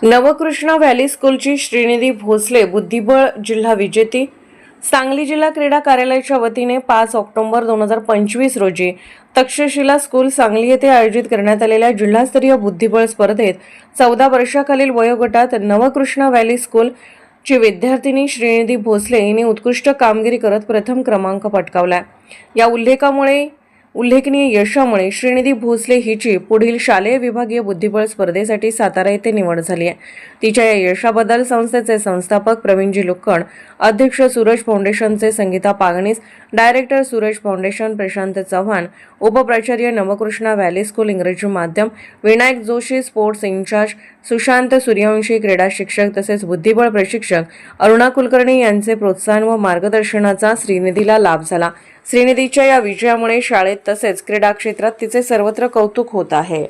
Navkrishna valley स्कूलची Srinidhi Bhosale बुद्धिबळ जिल्हा विजेती। सांगली जिल्हा क्रीडा कार्यालयाच्या वतीने 5 ऑक्टोबर 2025 रोजी तक्षशिला स्कूल सांगली येथे आयोजित करण्यात आलेल्या जिल्हास्तरीय बुद्धिबळ स्पर्धेत 14 वर्षाखालील वयोगटात नवकृष्ण व्हॅली स्कूल ची विद्यार्थिनी श्रीनिधी भोसले हिने उत्कृष्ट कामगिरी करत प्रथम क्रमांक पटकावला। या उल्लेखनीय यशामुळे श्रीनिधी भोसले हिची पुढील शालेय विभागीय बुद्धिबळ स्पर्धेसाठी सातारा येथे निवड झाली आहे। तिच्या या यशाबद्दल संस्थेचे संस्थापक प्रवीणजी लुक्कड, अध्यक्ष सूरज फाउंडेशनचे संगीता पागणीस, डायरेक्टर सूरज फाउंडेशन प्रशांत चव्हाण, उपप्राचार्य नवकृष्ण व्हॅली स्कूल इंग्रजी माध्यम विनायक जोशी, स्पोर्ट्स इंचार्ज सुशांत सूर्यवंशी, क्रीडा शिक्षक तसेच बुद्धिबळ प्रशिक्षक अरुणा कुलकर्णी यांचे प्रोत्साहन व मार्गदर्शनाचा श्रीनिधीला लाभ झाला। श्रीनिधीच्या या विजयामुळे शाळेत तसेच क्रीडा क्षेत्रात तिचे सर्वत्र कौतुक होत आहे।